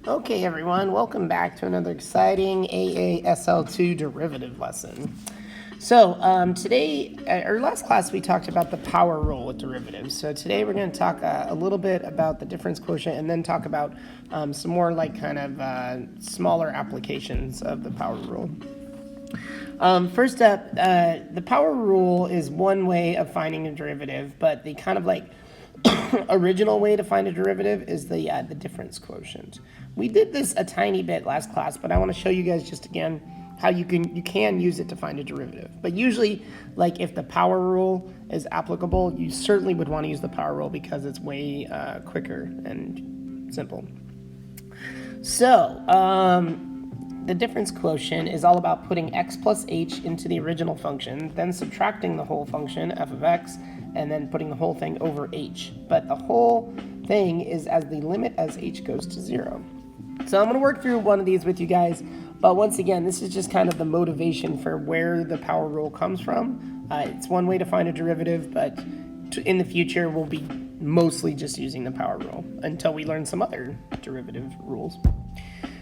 Okay, everyone, welcome back to another exciting AASL2 derivative lesson. So today, our last class, we talked about the power rule with derivatives. So today we're going to talk a little bit about the difference quotient and then talk about some more like kind of smaller applications of the power rule. First up, the power rule is one way of finding a derivative, but the kind of like original way to find a derivative is the difference quotient. We did this a tiny bit last class, but I want to show you guys just again how you can use it to find a derivative. But usually, like if the power rule is applicable, you certainly would want to use the power rule because it's way quicker and simple. So, the difference quotient is all about putting x plus h into the original function, then subtracting the whole function, f of x, and then putting the whole thing over h. But the whole thing is as the limit as h goes to 0. So I'm going to work through one of these with you guys, but once again, this is just kind of the motivation for where the power rule comes from. It's one way to find a derivative, but in the future, we'll be mostly just using the power rule until we learn some other derivative rules.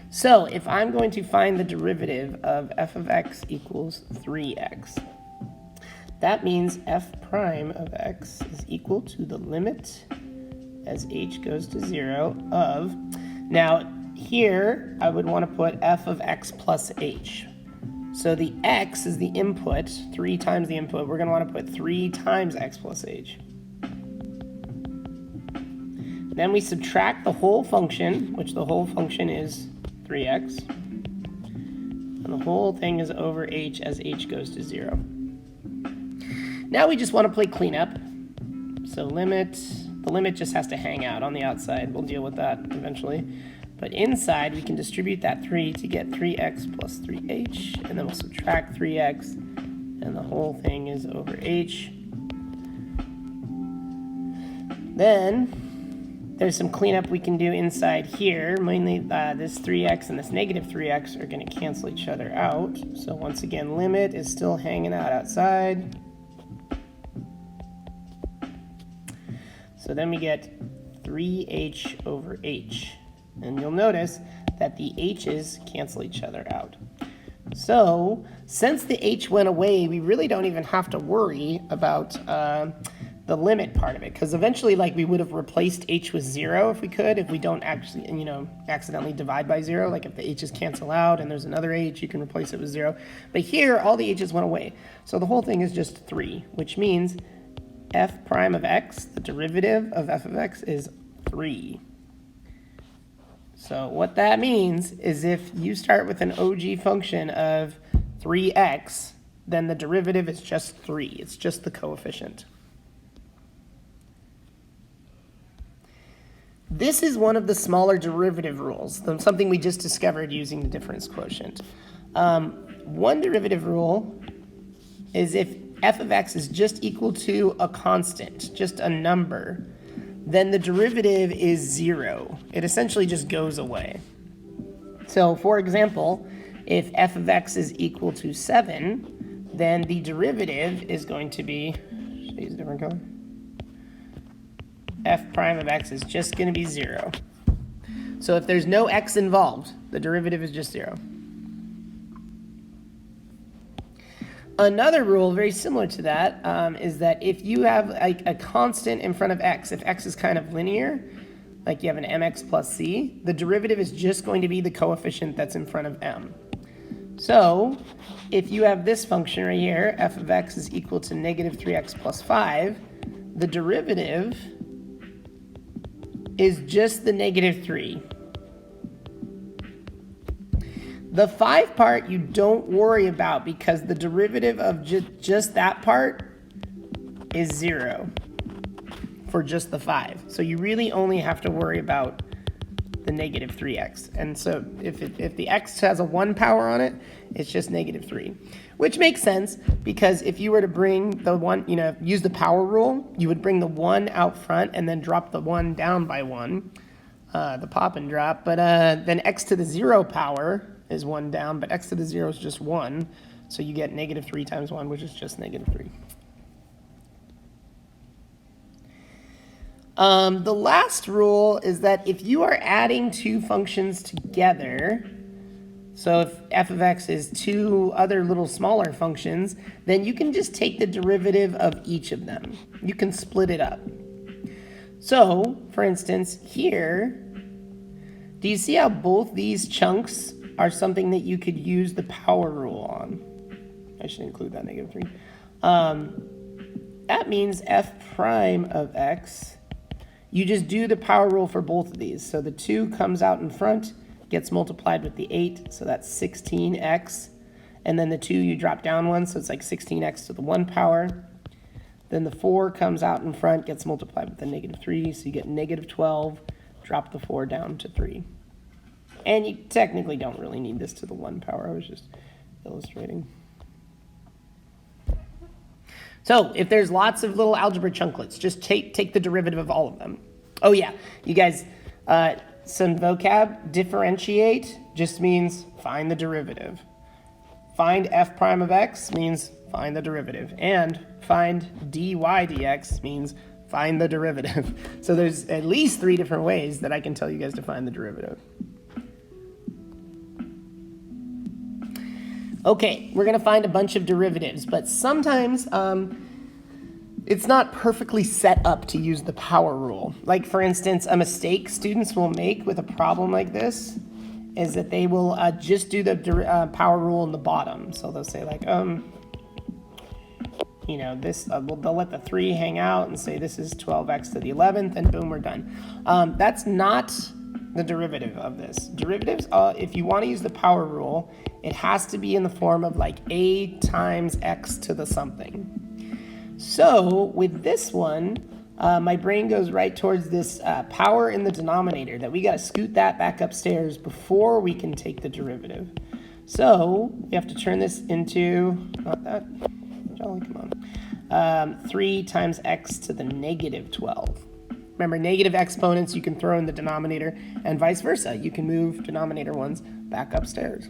So if I'm going to find the derivative of f of x equals 3x, that means f prime of x is equal to the limit as h goes to 0 of, now here I would want to put f of x plus h. So the x is the input, 3 times the input. We're going to want to put 3 times x plus h. Then we subtract the whole function, which the whole function is 3x. And the whole thing is over h as h goes to 0. Now we just want to play cleanup. So the limit just has to hang out on the outside. We'll deal with that eventually. But inside, we can distribute that 3 to get 3x plus 3h. And then we'll subtract 3x. And the whole thing is over h. Then there's some cleanup we can do inside here. Mainly this 3x and this negative 3x are going to cancel each other out. So once again, limit is still hanging out outside. So then we get 3h over h. And you'll notice that the h's cancel each other out. So since the h went away, we really don't even have to worry about the limit part of it, because eventually like we would have replaced h with 0 if we could, if we don't actually accidentally divide by 0. Like if the h's cancel out and there's another h, you can replace it with 0. But here all the h's went away, so the whole thing is just 3, which means f prime of x, the derivative of f of x, is 3. So what that means is if you start with an OG function of 3x, then the derivative is just 3. It's just the coefficient. This is one of the smaller derivative rules, something we just discovered using the difference quotient. One derivative rule is if f of x is just equal to a constant, just a number, then the derivative is 0. It essentially just goes away. So for example, if f of x is equal to 7, then the derivative is going to be, should I use a different color? F prime of x is just going to be 0. So if there's no x involved, the derivative is just 0. Another rule very similar to that is that if you have like a constant in front of x, if x is kind of linear, like you have an mx plus c, the derivative is just going to be the coefficient that's in front of m. So if you have this function right here, f of x is equal to negative 3x plus 5, the derivative is just the negative 3. The 5 part you don't worry about because the derivative of just that part is 0 for just the 5. So you really only have to worry about the negative 3x. And so if the x has a 1 power on it, it's just negative 3. Which makes sense because if you were to bring the 1, use the power rule, you would bring the 1 out front and then drop the 1 down by 1, the pop and drop. But then x to the 0 power is 1 down, but x to the 0 is just 1. So you get negative 3 times 1, which is just negative 3. The last rule is that if you are adding two functions together, so if f of x is two other little smaller functions, then you can just take the derivative of each of them. You can split it up. So, for instance, here, do you see how both these chunks are something that you could use the power rule on? I should include that -3. That means f prime of x, you just do the power rule for both of these. So the 2 comes out in front, gets multiplied with the 8, so that's 16x. And then the 2, you drop down 1, so it's like 16x to the 1 power. Then the 4 comes out in front, gets multiplied with the -3, so you get -12, drop the 4 down to 3. And you technically don't really need this to the 1 power, I was just illustrating. So if there's lots of little algebra chunklets, just take the derivative of all of them. Oh yeah, you guys, some vocab, differentiate just means find the derivative. Find f prime of x means find the derivative. And find dy dx means find the derivative. So there's at least 3 different ways that I can tell you guys to find the derivative. Okay, we're going to find a bunch of derivatives, but sometimes it's not perfectly set up to use the power rule. Like, for instance, a mistake students will make with a problem like this is that they will just do the power rule in the bottom. So they'll say like, you know, this, they'll let the 3 hang out and say this is 12x to the 11th, and boom, we're done. That's not the derivative of this. Derivatives, if you want to use the power rule, it has to be in the form of like a times x to the something. So with this one, my brain goes right towards this power in the denominator, that we got to scoot that back upstairs before we can take the derivative. So we have to turn this into, not that, Jolly, come on, 3 times x to the -12. Remember, negative exponents you can throw in the denominator, and vice versa. You can move denominator ones back upstairs.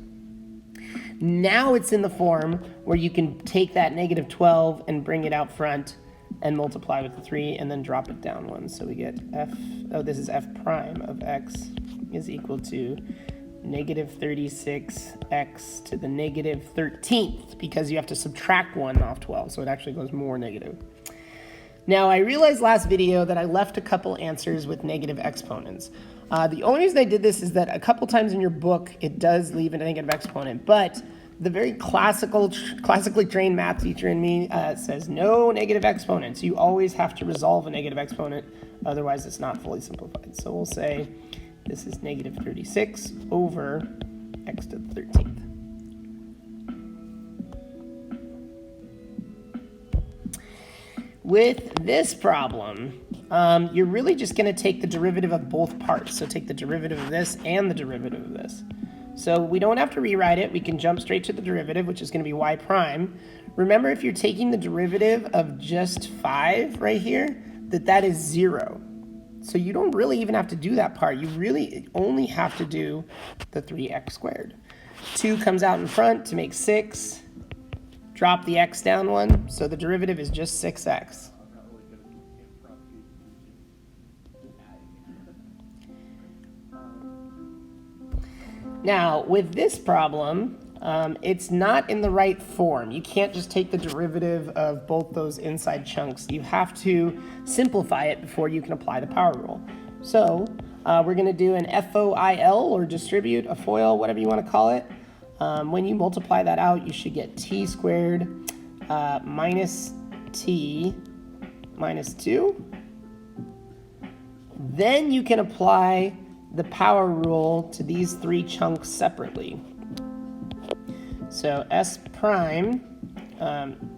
Now it's in the form where you can take that -12 and bring it out front and multiply with the 3 and then drop it down 1. So we get this is f prime of x is equal to -36x to the -13th, because you have to subtract 1 off 12, so it actually goes more negative. Now, I realized last video that I left a couple answers with negative exponents. The only reason I did this is that a couple times in your book, it does leave a negative exponent, but the very classically trained math teacher in me says no negative exponents. You always have to resolve a negative exponent, otherwise it's not fully simplified. So we'll say this is -36 over x to the 13th. With this problem, you're really just going to take the derivative of both parts. So take the derivative of this and the derivative of this. So we don't have to rewrite it. We can jump straight to the derivative, which is going to be y prime. Remember, if you're taking the derivative of just 5 right here, that is 0. So you don't really even have to do that part. You really only have to do the 3x squared. 2 comes out in front to make 6. Drop the x down 1, so the derivative is just 6x. Now, with this problem, it's not in the right form. You can't just take the derivative of both those inside chunks. You have to simplify it before you can apply the power rule. So we're going to do an FOIL, or distribute, a FOIL, whatever you want to call it. When you multiply that out, you should get t squared minus t minus 2. Then you can apply the power rule to these 3 chunks separately. So s prime,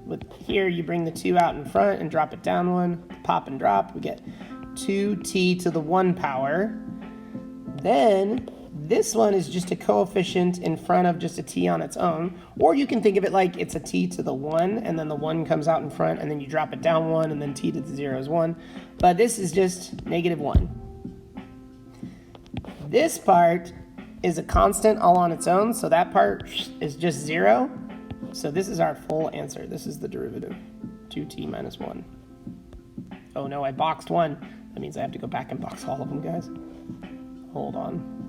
with here you bring the 2 out in front and drop it down 1, pop and drop, we get 2t to the 1 power. Then this one is just a coefficient in front of just a t on its own, or you can think of it like it's a t to the 1, and then the 1 comes out in front, and then you drop it down 1, and then t to the 0 is 1. But this is just -1. This part is a constant all on its own, so that part is just 0. So this is our full answer. This is the derivative, 2t minus 1. Oh no, I boxed 1. That means I have to go back and box all of them, guys. Hold on.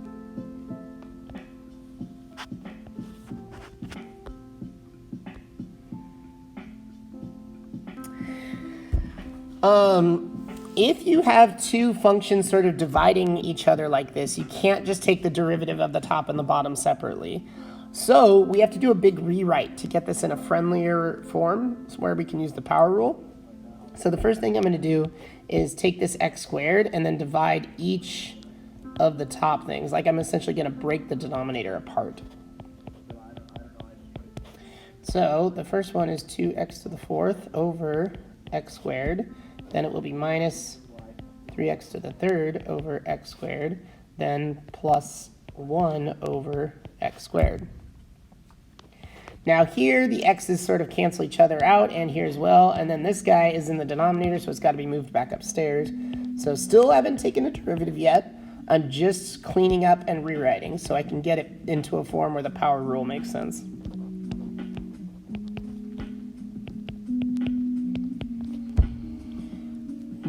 If you have two functions sort of dividing each other like this, you can't just take the derivative of the top and the bottom separately. So we have to do a big rewrite to get this in a friendlier form where we can use the power rule. So the first thing I'm going to do is take this x squared and then divide each of the top things. Like I'm essentially going to break the denominator apart. So the first one is 2x to the fourth over x squared. Then it will be minus 3x to the third over x squared, then plus 1 over x squared. Now here the x's sort of cancel each other out, and here as well, and then this guy is in the denominator, so it's got to be moved back upstairs. So still haven't taken a derivative yet. I'm just cleaning up and rewriting so I can get it into a form where the power rule makes sense.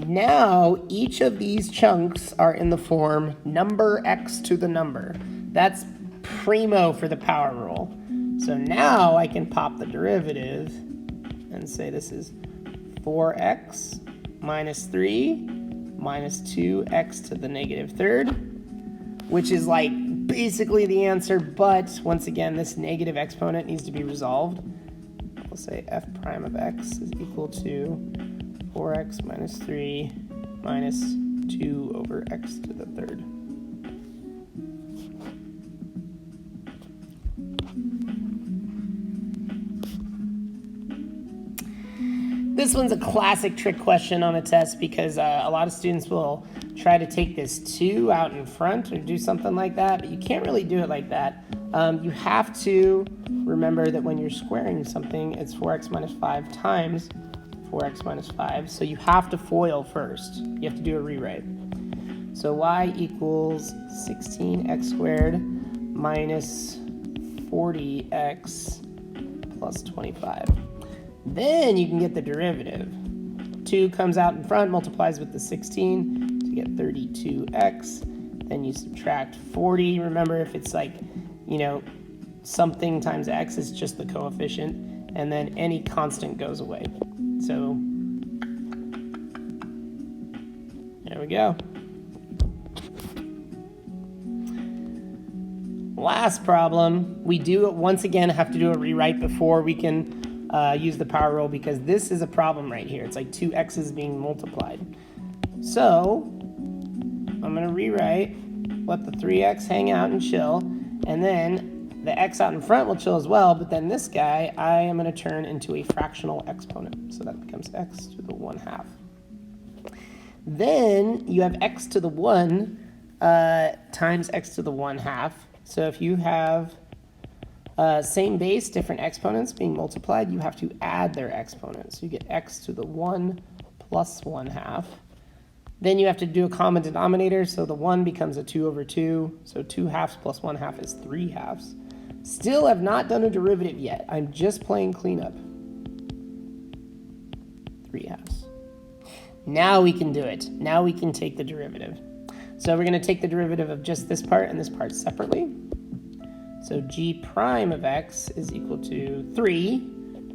Now, each of these chunks are in the form number x to the number. That's primo for the power rule. So now I can pop the derivative and say this is 4x minus 3 minus 2x to the negative third, which is like basically the answer, but once again, this negative exponent needs to be resolved. We'll say f prime of x is equal to 4x minus 3 minus 2 over x to the third. This one's a classic trick question on a test because a lot of students will try to take this 2 out in front or do something like that, but you can't really do it like that. You have to remember that when you're squaring something, it's 4x minus 5 times 4x minus 5, so you have to FOIL first. You have to do a rewrite. So y equals 16x squared minus 40x plus 25. Then you can get the derivative. 2 comes out in front, multiplies with the 16 to get 32x. Then you subtract 40. Remember, if it's like, something times x is just the coefficient, and then any constant goes away. So there we go. Last problem, we do once again have to do a rewrite before we can use the power rule because this is a problem right here. It's like 2 x's being multiplied. So I'm going to rewrite, let the 3x hang out and chill, and then the x out in front will chill as well, but then this guy I am going to turn into a fractional exponent. So that becomes x to the 1/2. Then you have x to the 1 times x to the 1/2. So if you have same base, different exponents being multiplied, you have to add their exponents. You get x to the 1 plus 1/2. Then you have to do a common denominator, so the 1 becomes a 2 over 2. So 2/2 plus 1/2 is 3/2. Still have not done a derivative yet. I'm just playing cleanup. 3/2. Now we can do it. Now we can take the derivative. So we're going to take the derivative of just this part and this part separately. So g prime of x is equal to 3.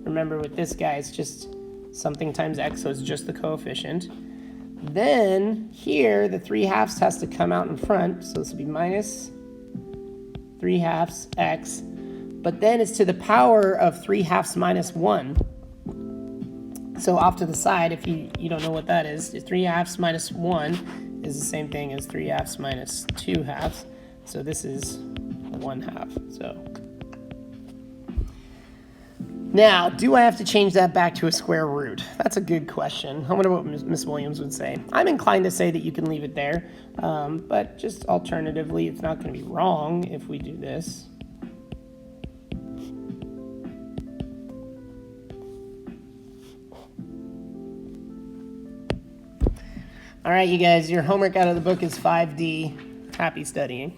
Remember with this guy, it's just something times x, so it's just the coefficient. Then here, the 3/2 has to come out in front, so this will be minus 3/2 x, but then it's to the power of 3/2 minus 1. So off to the side, if you don't know what that is, 3/2 minus 1 is the same thing as 3/2 minus 2/2. So this is 1/2. So now, do I have to change that back to a square root? That's a good question. I wonder what Miss Williams would say. I'm inclined to say that you can leave it there, but just alternatively, it's not going to be wrong if we do this. All right, you guys, your homework out of the book is 5D. Happy studying.